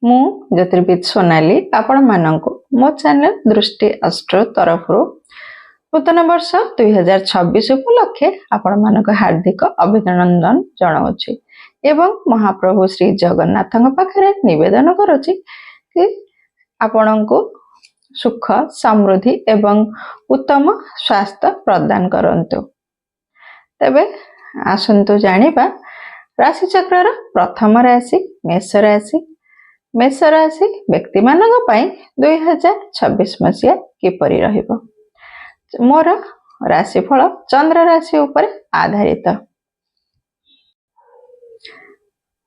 मु ज्योतिर्विद सोनाली आपण मानक मो चैनल दृष्टि अस्ट्रो तरफ नूतन वर्ष 2026 उपलक्षे आपण मानक हार्दिक अभिनंदन जनाऊँगी एवं महाप्रभु श्री जगन्नाथ पाखे निवेदन करुच्ची कि आपण को सुख समृद्धि एवं उत्तम स्वास्थ्य प्रदान करंतु। तेबे आसंतु जानिबा राशि चक्र प्रथम राशि मेष राशि। मेष राशि व्यक्ति मानक पई 2026 मसीहा किपरि रहिबो। मोर राशिफल चंद्र राशि उपर आधारित।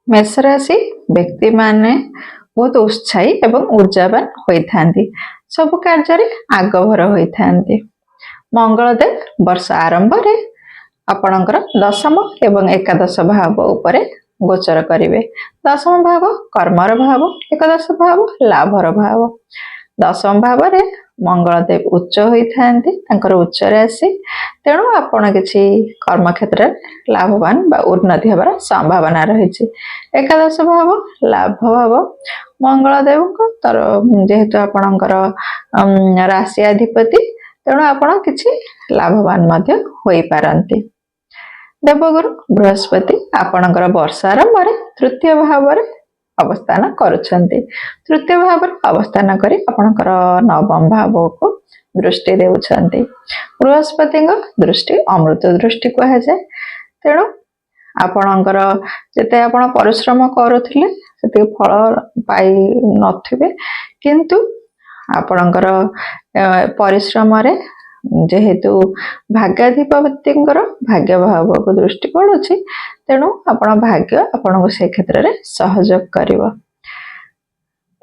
मेष राशि व्यक्ति माने बहुत उत्साही एवं ऊर्जावान होइथांती। सब कार्य आगभर होइथांती। मंगलदेव वर्ष आरंभ रे आपणकर दशम एवं एकादश भाव उपरे गोचर करिवे। दशम भाव कर्मर भाव, एकादश भाव लाभर भाव। दशम भाव रे मंगलदेव उच्च होइथांती, तांकर उच्च राशि। तेणु आपण किछि कर्म क्षेत्र लाभवान बा उन्नति हेबार संभावना रहिछि। एकादश भाव लाभ भाव मंगलदेव को तर जेहेतु आपणकर राशि अधिपति, तेणु आपण किछि लाभवान मध्य होई पारंती। देवगुरु बृहस्पति आपणकर वर्ष आरंभ रे तृतीय भाव रे अवस्थान करुछंती। तृतीय भाव रे अवस्थान करी आपणकर नवम भाव को दृष्टि देउछंती। बृहस्पति दृष्टि अमृत दृष्टि कहा जाए। तेणु आपणकर जते आपण परिश्रम करुथिले सेते फल पाई नथिबे, किंतु आपणकर परिश्रम रे जेहेतु भाग्याधिपति भाग्य भाव को दृष्टि पड़ुछि, तेणु आपण भाग्य आपण से क्षेत्र में सहयोग करिवो।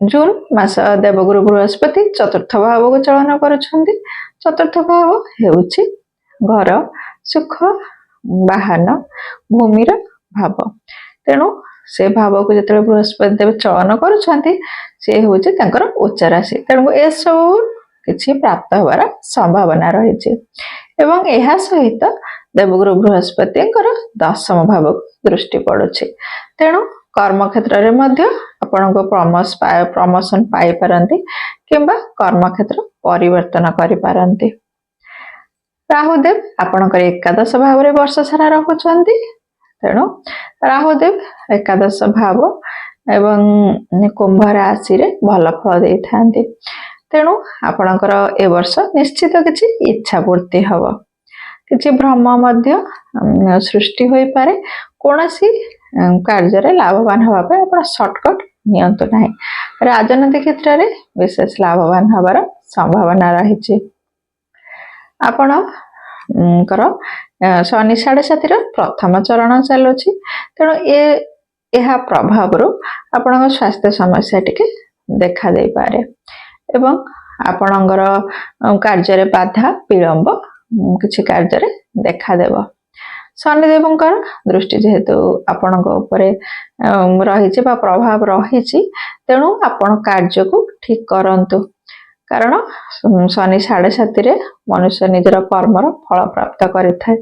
जून मास देवगुरु बृहस्पति चतुर्थ भाव को चलन करुछंती। चतुर्थ भाव हेउछि घर, सुख, वाहन, भूमिर भाव। तेणु से भाव को जतले बृहस्पति देव चलन करुछंती, से होछि तांकर उच्च राशि। तेणु ए सब किछि प्राप्त होबार संभावना रहिछि। एवं एहा सहित देवगुरु बृहस्पति दशम भाव दृष्टि पड़ुछि। तेणु कर्म क्षेत्र रे मध्य आपण को प्रमोशन पाई पारंती किंबा कर्म क्षेत्र परिवर्तन करि पारंती। राहुदेव आपणकर एकादश भाव रे वर्ष सारा रहुछंती। तेणु राहुदेव एकादश भाव एवं कुंभ राशि रे भल फल देइथांती। तेणु आपणकर ए वर्ष निश्चित किछि इच्छा पूर्ति हबो। किछि भ्रम मध्य सृष्टि होई पारे। कोनोसी कार्य रे लाभवान हबा पे आपण शॉर्टकट नियंतु नाही। राजनीति क्षेत्र रे विशेष लाभवान हबार संभावना रहिछि। आपण शनि 7.5 रो प्रथम चरण चलुछि। तेणु एहा प्रभाव रो आपण स्वास्थ्य समस्या टिके देखा दे पारे एवं आपणकर कार्य बाधा विलंब किछि कार्य रे देखा देव। शनिदेवंकर दृष्टि जेहेतु आपण उपरे रहिछि बा प्रभाव रहिछि, तेणु आपण कार्य को ठीक करंतु। कारण शनि 7.5 रे मनुष्य निजर कर्मर फल प्राप्त करिथाय।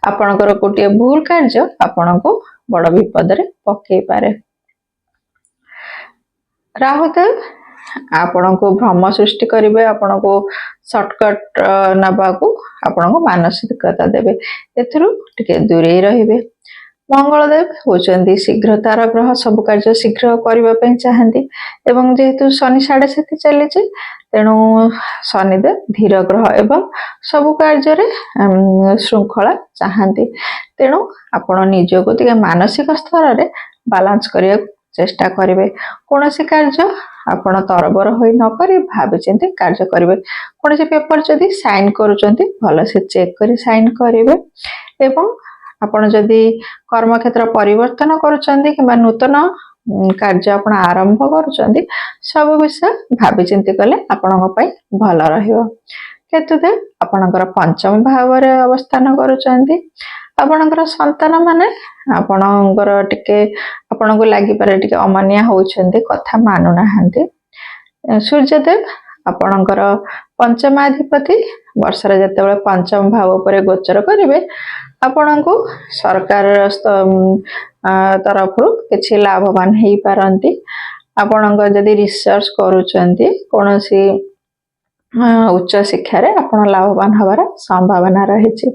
आपणकर गोटे भूल कार्य आपण को बड़ विपद रे पकई पारे। राहुदेव आपण को भ्रम सृष्टि करिवे, आपण को शॉर्टकट नबा को आपण को मानसिकता देबे। एथरु टिके दूरे रहिबे। मंगलदेव होचंदी शीघ्रतार ग्रह, सब कार्य शीघ्र करिबा पई चाहंती। एवं जेहेतु शनि 7.5 चलीछि, तेणु शनिदेव धीर ग्रह एवं सब कार्य रे श्रृंखला चाहंती। तेणु आपण निज को टिके मानसिक स्तर रे बैलेंस करिया चेष्टा करिवे। कोनोसी कार्य आपण तरबर होई न करी भाबी चिंती कार्य करिवे। कोनोसी पेपर जदी साइन करूचंती भल से चेक करी साइन करिवे। एवं आपण जदी कर्म क्षेत्र परिवर्तन करूचंती किबा नूतन कार्य आपण आरंभ करूचंती, सब विषय भाबी चिंती कले आपणक पई भल रहियो। केतुदेव आपणकर पंचम भाव रे अवस्थान करूचंती। आपणकर संतान माने आपणकर टिके आपणको लागि पारे टिके अमानिया होउछंती, कथा मानु नाहंती। सूर्यदेव आपणकर पंचमाधिपति वर्षर जेतेबेले पंचम भाव उपरे गोचर करिवे, आपणको सरकार तरफ किछि लाभवान हेई पारंती। ଆପଣଙ୍କ ଯଦି ରିସର୍ଚ୍ଚ କରୁଛନ୍ତି କୌଣସି ଉଚ୍ଚ ଶିକ୍ଷାରେ ଆପଣ ଲାଭବାନ ହେବାର ସମ୍ଭାବନା ରହିଛି।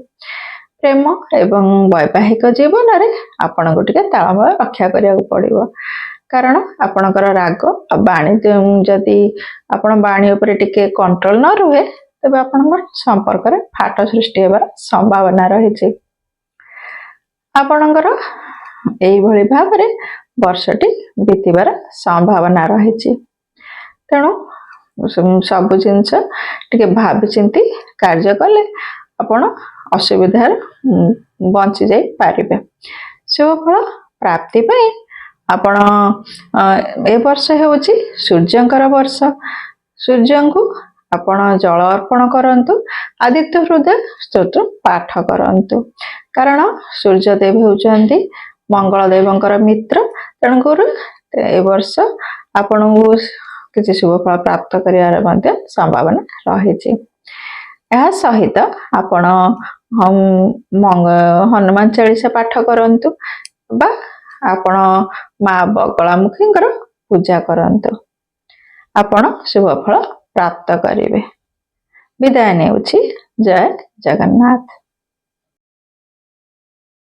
ପ୍ରେମ ଏବଂ ବୈବାହିକ ଜୀବନରେ ଆପଣଙ୍କୁ ଟିକେ ତାଳମେଳ ରକ୍ଷା କରିବାକୁ ପଡ଼ିବ, କାରଣ ଆପଣଙ୍କର ରାଗ ଆଉ ବାଣୀ ଯଦି ଆପଣ ବାଣୀ ଉପରେ ଟିକେ କଣ୍ଟ୍ରୋଲ ନ ରୁହେ ତେବେ ଆପଣଙ୍କର ସମ୍ପର୍କରେ ଫାଟ ସୃଷ୍ଟି ହେବାର ସମ୍ଭାବନା ରହିଛି। ଆପଣଙ୍କର ଏଇଭଳି ଭାବରେ ବର୍ଷଟି ବିତିବାର ସମ୍ଭାବନା ରହିଛି। ତେଣୁ ସବୁ ଜିନିଷ ଟିକେ ଭାବିଚିନ୍ତି କାର୍ଯ୍ୟ କଲେ ଆପଣ ଅସୁବିଧାରେ ବଞ୍ଚି ଯାଇପାରିବେ। ଶୁଭଫଳ ପ୍ରାପ୍ତି ପାଇଁ ଆପଣ ଏ ବର୍ଷ ହେଉଛି ସୂର୍ଯ୍ୟଙ୍କର ବର୍ଷ। ସୂର୍ଯ୍ୟଙ୍କୁ ଆପଣ ଜଳ ଅର୍ପଣ କରନ୍ତୁ, ଆଦିତ୍ୟ ହୃଦୟ ସ୍ତୋତ୍ର ପାଠ କରନ୍ତୁ, କାରଣ ସୂର୍ଯ୍ୟଦେବ ହେଉଛନ୍ତି ମଙ୍ଗଳଦେବଙ୍କର ମିତ୍ର। ତେଣୁକରି ଏ ବର୍ଷ ଆପଣଙ୍କୁ କିଛି ଶୁଭଫଳ ପ୍ରାପ୍ତ କରିବାର ମଧ୍ୟ ସମ୍ଭାବନା ରହିଛି। ଏହା ସହିତ ଆପଣ ହନୁମାନ ଚାଳିଶା ପାଠ କରନ୍ତୁ ବା ଆପଣ ମା ବଗଳାମୁଖୀଙ୍କର ପୂଜା କରନ୍ତୁ, ଆପଣ ଶୁଭଫଳ ପ୍ରାପ୍ତ କରିବେ। ବିଦାୟ ନେଉଛି। ଜୟ ଜଗନ୍ନାଥ।